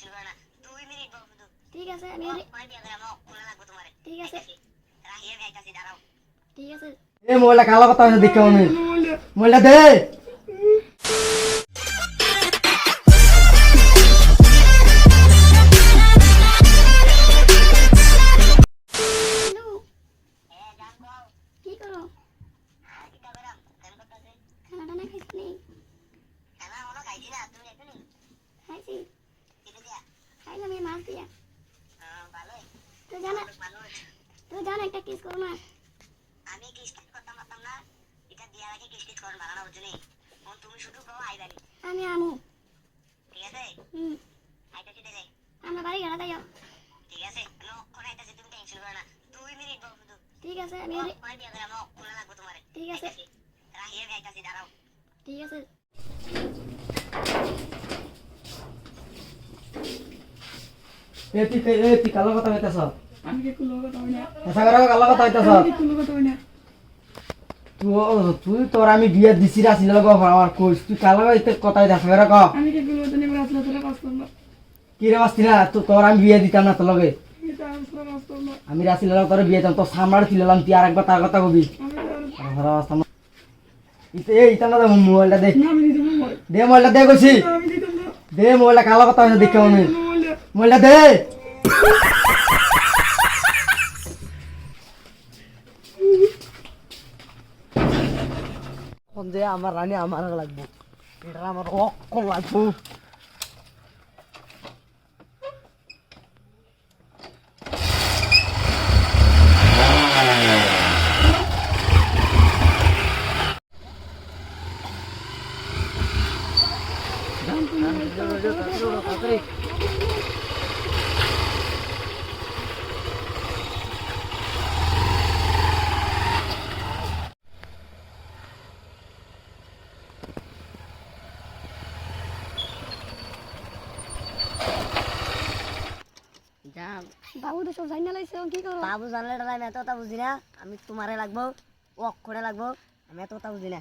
tension করে না 2 minute বাবু ঠিক আছে আমি পরে বিয়া করে আমার কোলা লাগবে তোমারে ঠিক আছে রাহিয়া গাইতাছি দাঁড়াও ঠিক আছে এ মোবাইলটা কালো কথা হয়েছে দেখে আমি মোবাইলটা দে হ্যালো গান গাও কি করো আর কি করাম গান করতেছে খানাটা না খাইছি খানা হলো খাইছি না তুমি এখনি খাইছি কেটে দিয়া খাইলাম এই মাছ দিয়া ভালোই তো জানা ভালো তো জানা একটা কিস করো না আমি কিস্তিত করতাম পারতাম না এটা দিয়া রাখি কিস্তিত করুন বানানো বুঝলি তুমি শুধু কও আইবানি আমি আমু ঠিক আছে হুম আইতাছি দেখে আমরা বাড়ি গেলা যাইও ঠিক আছে আমি অক্ষর আইতাছি তুমি টেনশন করে না 2 মিনিট বাবু ঠিক আছে আমি পরে বিয়া করে আমার কোলা লাগবে তোমারে ঠিক আছে রাহিয়া গাইতাছি দাঁড়াও ঠিক আছে তুই কালো কথা হইতেছ আমি কি কুলো কথা হই না এসা করে কালো কথা হইতেছ আমি কি কুলো কথা হই না তুই তোর আমি বিয়ে দিছি রাছিল আমার কইস তুই কালো কথা হইতেছ করে ক আমি কি কুলো কথা নিব রাসলা তোরা কষ্ট না কি রে বাস্তি না তোর আমি বিয়ে দিতাম না তোর লগে এটা আসলে কষ্ট না আমি রাছিল তোর বিয়ে দিতাম তোর সামনে তুললাম তুই আর একবার তার কথা কবি ইতা না মোবাইলটা দে আমি দিতে মোবাইল দে মোবাইলটা দে কইছি আমি দিতে না দে মোবাইলটা কালো কথা হইছে দেখে আমি মোবাইল মোবাইলটা দে কোন যে আমার রানী আমার লাগবো এটা আমার অক্ষণ লাগবো যাও বাবু তো সব জানি না লাইছে কি করো বাবু জানলে এটা আমি এত কথা বুঝি না আমি তোমারে লাগবো ও অক্ষরে লাগবো আমি এত কথা বুঝি না